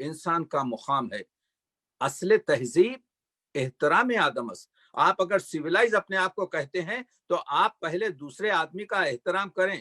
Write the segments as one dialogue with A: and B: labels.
A: انسان کا مقام ہے. اصل تہذیب احترام آدم است. آپ اگر سیویلائز اپنے آپ کو کہتے ہیں تو آپ پہلے دوسرے آدمی کا احترام کریں.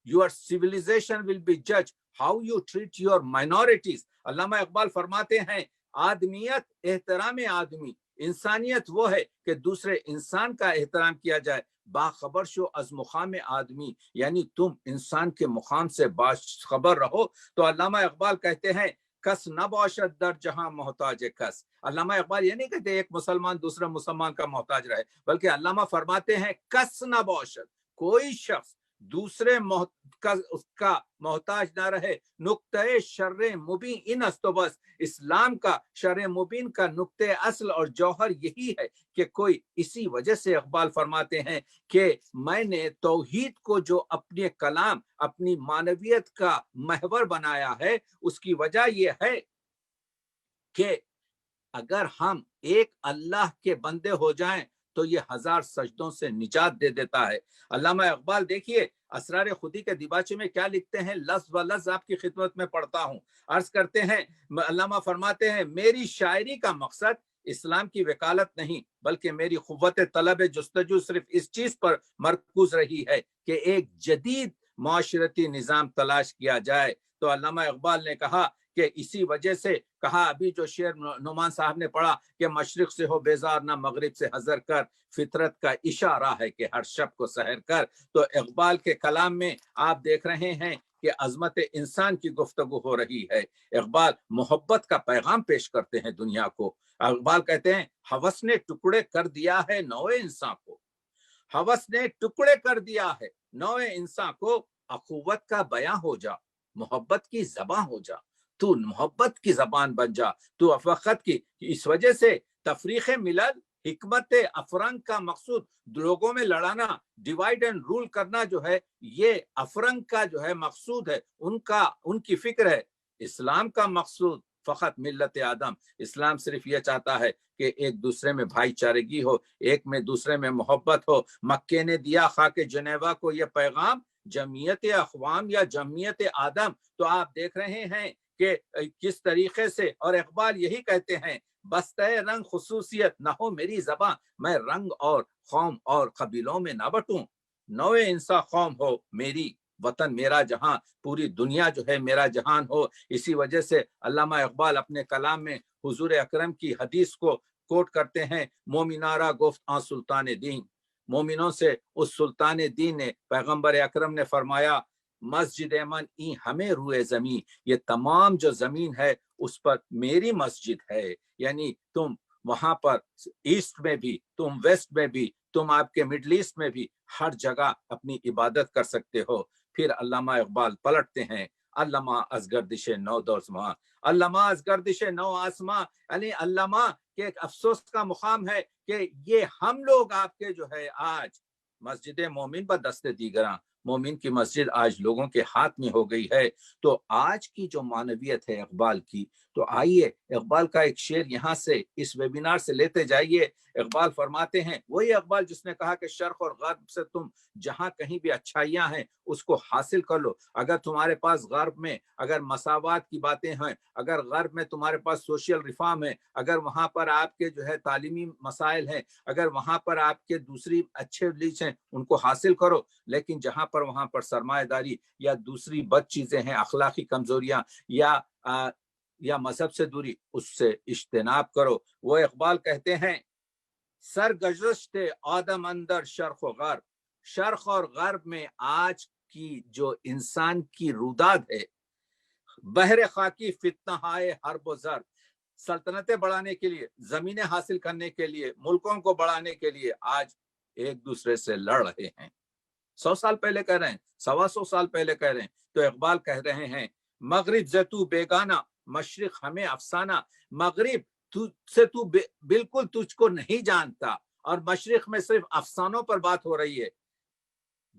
A: Your civilization will be judged how you treat your minorities. علامہ اقبال فرماتے ہیں آدمیت احترام آدمی، انسانیت وہ ہے کہ دوسرے انسان کا احترام کیا جائے. باخبر شو از مقام آدمی، یعنی تم انسان کے مقام سے باخبر رہو. تو علامہ اقبال کہتے ہیں کس نہ باشد در جہاں محتاج کس. علامہ اقبال یہ نہیں کہتے ایک مسلمان دوسرے مسلمان کا محتاج رہے، بلکہ علامہ فرماتے ہیں کس نہ باشد، کوئی شخص دوسرے اس کا محتاج نہ رہے. نقطۂ شر مبین ان است و بس. اسلام کا شر مبین کا نقطۂ اصل اور جوہر یہی ہے کہ کوئی، اسی وجہ سے اقبال فرماتے ہیں کہ میں نے توحید کو جو اپنے کلام، اپنی معنویت کا محور بنایا ہے، اس کی وجہ یہ ہے کہ اگر ہم ایک اللہ کے بندے ہو جائیں تو یہ 1000 سجدوں سے نجات دے دیتا ہے. علامہ اقبال دیکھیے اسرار خودی کے دیباچے میں کیا لکھتے ہیں، لفظ و لفظ آپ کی خدمت میں پڑھتا ہوں. عرض کرتے ہیں، علامہ فرماتے ہیں میری شاعری کا مقصد اسلام کی وکالت نہیں، بلکہ میری قوت طلب جستجو صرف اس چیز پر مرکوز رہی ہے کہ ایک جدید معاشرتی نظام تلاش کیا جائے. تو علامہ اقبال نے کہا کہ اسی وجہ سے کہا، ابھی جو شعر نعمان صاحب نے پڑھا کہ مشرق سے ہو بیزار نہ مغرب سے حذر کر، فطرت کا اشارہ ہے کہ ہر شب کو سحر کر. تو اقبال کے کلام میں آپ دیکھ رہے ہیں کہ عظمت انسان کی گفتگو ہو رہی ہے. اقبال محبت کا پیغام پیش کرتے ہیں دنیا کو. اقبال کہتے ہیں ہوس نے ٹکڑے کر دیا ہے نوع انسان کو، ہوس نے ٹکڑے کر دیا ہے نوع انسان کو. اخوت کا بیاں ہو جا، محبت کی زباں ہو جا، تو محبت کی زبان بن جا، تو افقت کی. اس وجہ سے تفریق ملل، حکمت افرنگ کا مقصود لوگوں میں لڑانا، ڈیوائیڈ اینڈ رول کرنا جو ہے، یہ افرنگ کا جو ہے مقصود ہے، ان کی فکر ہے. اسلام کا مقصود فقط ملت آدم. اسلام صرف یہ چاہتا ہے کہ ایک دوسرے میں بھائی چارگی ہو، ایک میں دوسرے میں محبت ہو. مکے نے دیا خاک جنیوا کو یہ پیغام، جمعیت اقوام یا جمعیت آدم. تو آپ دیکھ رہے ہیں کہ کس طریقے سے، اور اقبال یہی کہتے ہیں بستہ رنگ خصوصیت نہ ہو میری زباں، میں رنگ اور قوم اور قبیلوں میں نہ بٹوں. نوع انسان قوم ہو میری، وطن میرا جہاں، پوری دنیا جو ہے میرا جہان ہو. اسی وجہ سے علامہ اقبال اپنے کلام میں حضور اکرم کی حدیث کو کوٹ کرتے ہیں، مومنارا گفت آن سلطان دین. مومنوں سے اس سلطان دین نے، پیغمبر اکرم نے فرمایا مسجد من ای ہمیں روئے زمین، یہ تمام جو زمین ہے اس پر میری مسجد ہے. یعنی تم وہاں پر ایسٹ میں بھی، تم ویسٹ میں بھی، تم آپ کے مڈل ایسٹ میں بھی، ہر جگہ اپنی عبادت کر سکتے ہو. پھر علامہ اقبال پلٹتے ہیں، علامہ از گردش نو دوزماں، علامہ از گردش نو آسماں. یعنی علامہ کے ایک افسوس کا مقام ہے کہ یہ ہم لوگ آپ کے جو ہے آج مسجد مومن بدست دیگراں، مومن کی مسجد آج لوگوں کے ہاتھ میں ہو گئی ہے. تو آج کی جو معنویت ہے اقبال کی، تو آئیے اقبال کا ایک شعر یہاں سے اس ویبینار سے لیتے جائیے. اقبال فرماتے ہیں، وہی اقبال جس نے کہا کہ شرق اور غرب سے تم جہاں کہیں بھی اچھائیاں ہیں اس کو حاصل کر لو. اگر تمہارے پاس غرب میں اگر مساوات کی باتیں ہیں، اگر غرب میں تمہارے پاس سوشل ریفارم ہے، اگر وہاں پر آپ کے جو ہے تعلیمی مسائل ہیں، اگر وہاں پر آپ کے دوسری اچھے لیچ ہیں، ان کو حاصل کرو. لیکن جہاں پر وہاں پر سرمایہ داری یا دوسری بد چیزیں ہیں، اخلاقی کمزوریاں یا مذہب سے دوری، اس سے اجتناب کرو. وہ اقبال کہتے ہیں سرگزشت آدم اندر شرق و غرب، شرق اور غرب میں آج کی جو انسان کی روداد ہے، بحر خاکی فتنہ ہائے حرب و ضرب، سلطنتیں بڑھانے کے لیے، زمینیں حاصل کرنے کے لیے، ملکوں کو بڑھانے کے لیے آج ایک دوسرے سے لڑ رہے ہیں. 100 سال پہلے کہہ رہے ہیں، 125 سال پہلے کہہ رہے ہیں. تو اقبال کہہ رہے ہیں مغرب سے تو بیگانہ، مشرق ہمیں افسانہ. مغرب سے تو بالکل تجھ کو نہیں جانتا، اور مشرق میں صرف افسانوں پر بات ہو رہی ہے.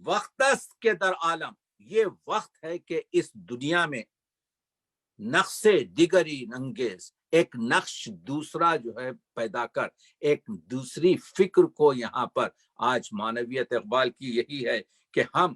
A: وقت است کے در عالم، یہ وقت ہے کہ اس دنیا میں نقش دیگری انگیز، ایک نقش دوسرا جو ہے پیدا کر، ایک دوسری فکر کو یہاں پر. آج معنویت اقبال کی یہی ہے کہ ہم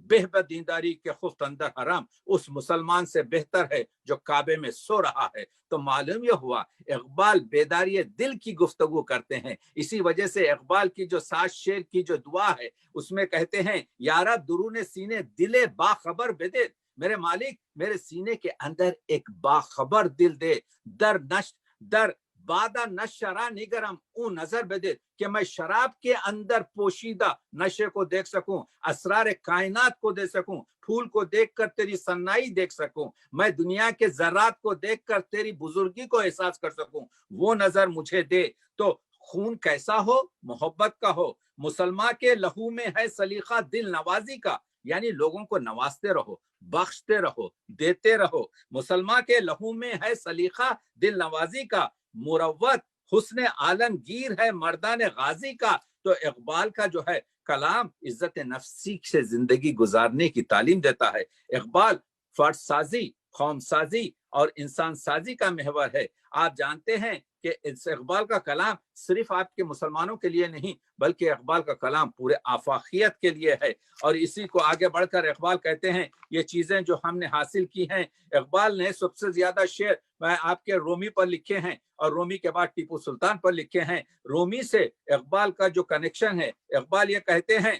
A: بے دینداری کے خفت اندر حرام اس مسلمان سے بہتر ہے جو کعبے میں سو رہا ہے۔ تو معلوم یہ ہوا اقبال بیداری دل کی گفتگو کرتے ہیں۔ اسی وجہ سے اقبال کی جو 7 شعر کی جو دعا ہے اس میں کہتے ہیں یا رب درون سینے دل باخبر بدے، میرے مالک میرے سینے کے اندر ایک باخبر دل دے، در بادہ نشرا نگرم اون نظر بدے، کہ میں شراب کے اندر پوشیدہ نشے کو دیکھ سکوں، اسرار کائنات کو دیکھ سکوں، پھول کو دیکھ کر تیری سنائی دیکھ سکوں، میں دنیا کے ذرات کو دیکھ کر تیری بزرگی کو احساس کر سکوں، وہ نظر مجھے دے۔ تو خون کیسا ہو؟ محبت کا ہو۔ مسلمان کے لہو میں ہے سلیقہ دل نوازی کا، یعنی لوگوں کو نوازتے رہو، بخشتے رہو، دیتے رہو۔ مسلمان کے لہو میں ہے سلیقہ دل نوازی کا، مروت حسن عالمگیر ہے مردان غازی کا۔ تو اقبال کا جو ہے کلام عزت نفسی سے زندگی گزارنے کی تعلیم دیتا ہے۔ اقبال فرد سازی، قوم سازی اور انسان سازی کا محور ہے۔ آپ جانتے ہیں کہ اس اقبال کا کلام صرف آپ کے مسلمانوں کے لیے نہیں بلکہ اقبال کا کلام پورے آفاقیت کے لیے ہے۔ اور اسی کو آگے بڑھ کر اقبال کہتے ہیں یہ چیزیں جو ہم نے حاصل کی ہیں، اقبال نے سب سے زیادہ شعر آپ کے رومی پر لکھے ہیں اور رومی کے بعد ٹیپو سلطان پر لکھے ہیں۔ رومی سے اقبال کا جو کنیکشن ہے، اقبال یہ کہتے ہیں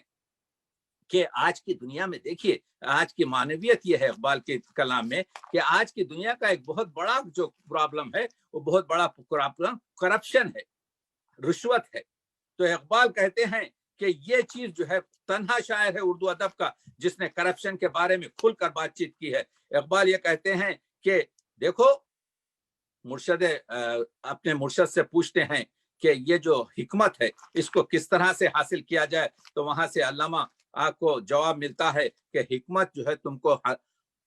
A: کہ آج کی دنیا میں دیکھیے آج کی معنویت یہ ہے اقبال کے کلام میں کہ آج کی دنیا کا ایک بہت بڑا جو پرابلم ہے وہ بہت بڑا پرابلم کرپشن ہے، رشوت ہے۔ تو اقبال کہتے ہیں کہ یہ چیز جو ہے تنہا شاعر ہے اردو ادب کا جس نے کرپشن کے بارے میں کھل کر بات چیت کی ہے۔ اقبال یہ کہتے ہیں کہ دیکھو مرشد اپنے مرشد سے پوچھتے ہیں کہ یہ جو حکمت ہے اس کو کس طرح سے حاصل کیا جائے، تو وہاں سے علامہ آپ کو جواب ملتا ہے کہ حکمت جو ہے تم کو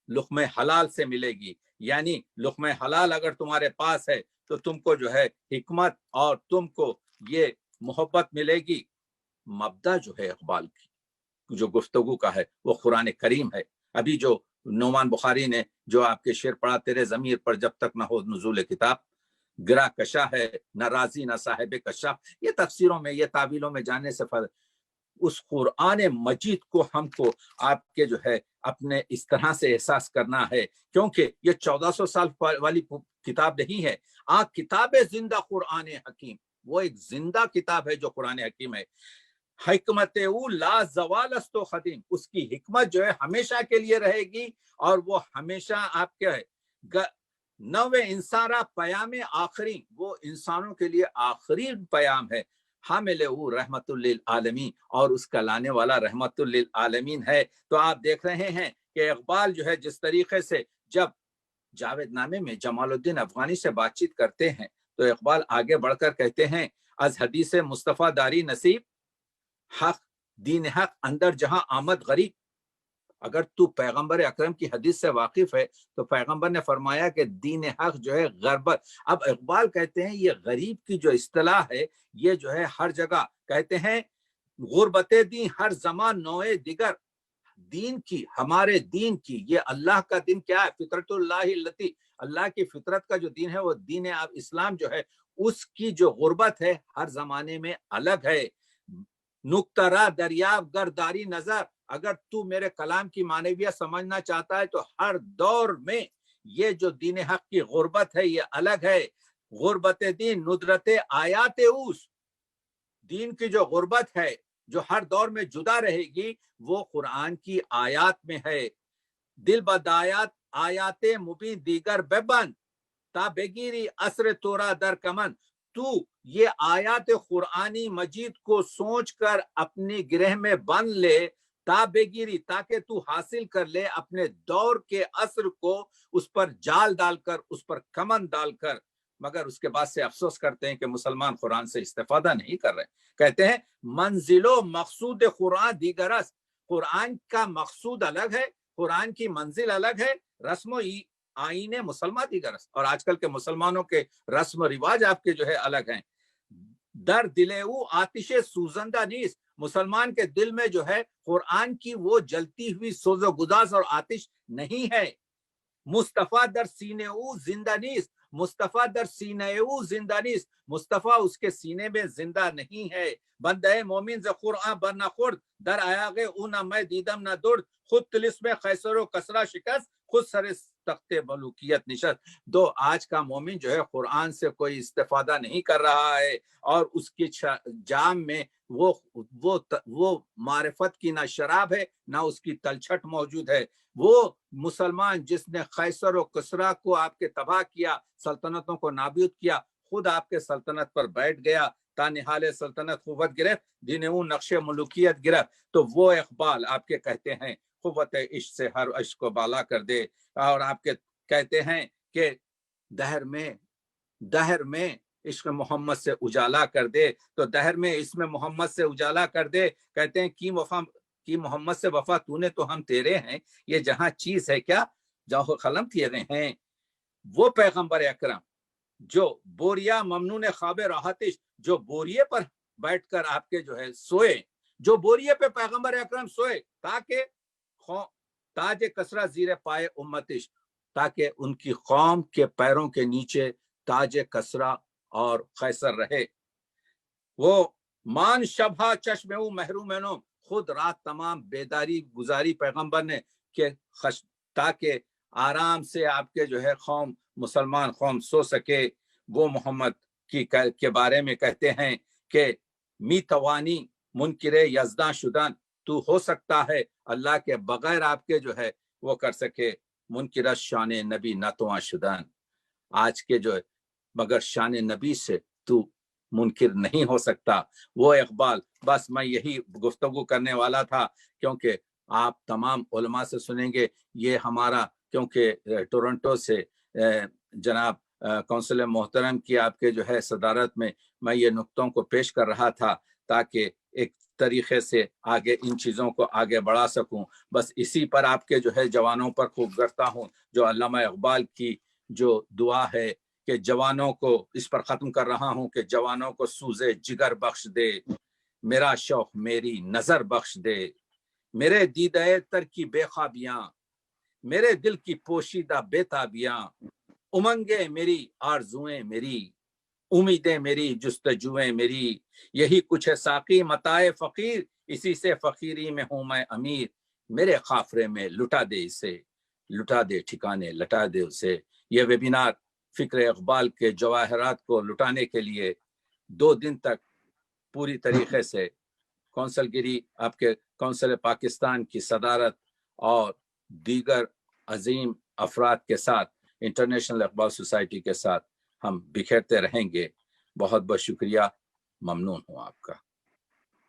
A: لقمہ حلال سے ملے گی، یعنی لقمہ حلال اگر تمہارے پاس ہے تو تم کو جو ہے حکمت اور تم کو یہ محبت ملے گی۔ مبدا جو ہے اقبال کی جو گفتگو کا ہے وہ قرآن کریم ہے۔ ابھی جو نعمان بخاری نے جو آپ کے شعر پڑھا تیرے ضمیر پر جب تک نہ ہو نزول کتاب، گرا کشا ہے نہ راضی نہ صاحب کشا، یہ تفسیروں میں یہ تعویلوں میں جانے سے اس قرآن مجید کو ہم کو آپ کے جو ہے اپنے اس طرح سے احساس کرنا ہے، کیونکہ یہ 1400 سال والی کتاب نہیں ہے۔ کتاب زندہ قرآن حکیم، وہ ایک زندہ کتاب ہے جو قرآن حکیم ہے۔ حکمت او لا زوال است و قدیم، اس کی حکمت جو ہے ہمیشہ کے لیے رہے گی اور وہ ہمیشہ آپ کے نو انسانہ پیام آخری، وہ انسانوں کے لیے آخری پیام ہے۔ حامل او رحمت للعالمین، اور اس کا لانے والا رحمت للعالمین ہے۔ تو آپ دیکھ رہے ہیں کہ اقبال جو ہے جس طریقے سے جب جاوید نامے میں جمال الدین افغانی سے بات چیت کرتے ہیں تو اقبال آگے بڑھ کر کہتے ہیں از حدیث مصطفیٰ داری نصیب حق دین حق اندر جہاں آمد غریب۔ اگر تو پیغمبر اکرم کی حدیث سے واقف ہے تو پیغمبر نے فرمایا کہ دین حق جو ہے غربت۔ اب اقبال کہتے ہیں یہ غریب کی جو اصطلاح ہے یہ جو ہے ہر جگہ کہتے ہیں غربت دین ہر زمان نوع دیگر، دین کی ہمارے دین کی، یہ اللہ کا دین کیا ہے؟ فطرت اللہ التی، اللہ کی فطرت کا جو دین ہے وہ دین اسلام جو ہے اس کی جو غربت ہے ہر زمانے میں الگ ہے۔ نقطہ دریاب گرداری نظر، اگر تو میرے کلام کی معنویت سمجھنا چاہتا ہے تو ہر دور میں یہ جو دین حق کی غربت ہے یہ الگ ہے۔ غربت دین ندرت آیات اوس، دین کی جو غربت ہے جو ہر دور میں جدا رہے گی وہ قرآن کی آیات میں ہے۔ دل بدایات آیات مبین دیگر ببن تا بگیری عصر تورا در کمن، تو یہ آیات قرآنی مجید کو سوچ کر اپنی گرہ میں بند لے، تا بگیری تاکہ تو حاصل کر لے اپنے دور کے عصر کو، اس پر جال ڈال کر اس پر کمن ڈال کر۔ مگر اس کے بعد سے افسوس کرتے ہیں کہ مسلمان قرآن سے استفادہ نہیں کر رہے۔ کہتے ہیں منزل و مقصود قرآن دیگرس، قرآن کا مقصود الگ ہے، قرآن کی منزل الگ ہے، رسم و آئین مسلمان دیگرس، اور آج کل کے مسلمانوں کے رسم و رواج آپ کے جو ہے الگ ہیں۔ در دل او آتش سوزندہ نیست، مسلمان کے دل میں جو ہے قرآن کی وہ جلتی ہوئی سوز و گداز اور آتش نہیں ہے۔ مصطفیٰ در سینے او زندہ نیست، مصطفیٰ در سینہ او زندہ نیست، مصطفیٰ اس کے سینے میں زندہ نہیں ہے. بندہ مومن ز قرآن بر نخورد، در ایاغ او نہ میں دیدم نہ درد، خود طلسم خیسر و کسرا شکست، خود سر تخت ملوکیت نشست. تو آج کا مومن جو ہے قرآن سے کوئی استفادہ نہیں کر رہا ہے، اور اس کی جام میں وہ معرفت کی نہ شراب ہے نہ اس کی تلچھٹ موجود ہے. وہ مسلمان جس نے خیسر و کسرا کو آپ کے تباہ کیا، سلطنتوں کو نابود کیا، خود آپ کے سلطنت پر بیٹھ گیا، تا نہال سلطنت قوت گرفت، دین اون نقش ملوکیت گرفت. تو وہ اقبال آپ کے کہتے ہیں قوت عشق سے ہر عشق کو بالا کر دے، اور آپ کے کہتے ہیں کہ دہر میں عشق محمد سے اجالا کر دے. تو دہر میں اسم محمد سے اجالا کر دے. کہتے ہیں کی محمد سے وفا تو نے تو ہم تیرے ہیں، یہ جہاں چیز ہے کیا جاؤ قلم تیرے ہیں. وہ پیغمبر اکرم جو بوریا ممنون خواب راحتش، جو بوریے پر بیٹھ کر آپ کے جو ہے سوئے، جو بوریے پہ پیغمبر اکرم سوئے تاکہ تاج کسرا زیر پائے امتش، تاکہ ان کی قوم کے پیروں کے نیچے تاج کسرا اور قیصر رہے. وہ مان شبہ چشم او محرومنو، خود رات تمام بیداری گزاری پیغمبر نے کہ تاکہ آرام سے آپ کے جو ہے قوم مسلمان قوم سو سکے. وہ محمد کے بارے میں کہتے ہیں کہ می توانی منکر یزداں شدن، تو ہو سکتا ہے اللہ کے بغیر آپ کے جو ہے وہ کر سکے. منکر شان نبی نہ تو شدن، آج کے جو ہے مگر شان نبی سے تو منکر نہیں ہو سکتا. وہ اقبال، بس میں یہی گفتگو کرنے والا تھا، کیونکہ آپ تمام علماء سے سنیں گے. یہ ہمارا کیونکہ ٹورنٹو سے جناب کونسل محترم کی آپ کے جو ہے صدارت میں یہ نقطوں کو پیش کر رہا تھا تاکہ ایک طریقے سے آگے ان چیزوں کو آگے بڑھا سکوں. بس اسی پر آپ کے جو ہے جوانوں پر خوب کرتا ہوں، جو علامہ اقبال کی جو دعا ہے کہ جوانوں کو، اس پر ختم کر رہا ہوں کہ جوانوں کو سوزے جگر بخش دے، میرا شوق میری نظر بخش دے، میرے دیدہ تر کی بے خوابیاں، میرے دل کی پوشیدہ بے تابیاں، امنگیں میری آرزوئیں میری، امیدیں میری جستجوئیں میری، یہی کچھ ہے ساقی متاع فقیر، اسی سے فقیری میں ہوں میں امیر، میرے خافرے میں لٹا دے اسے، لٹا دے ٹھکانے لٹا دے اسے. یہ ویبینار فکر اقبال کے جواہرات کو لٹانے کے لیے 2 دن تک پوری طریقے سے کونسل گیری آپ کے کونسل پاکستان کی صدارت اور دیگر عظیم افراد کے ساتھ، انٹرنیشنل اقبال سوسائٹی کے ساتھ ہم بکھیرتے رہیں گے. بہت بہت شکریہ، ممنون ہوں آپ کا.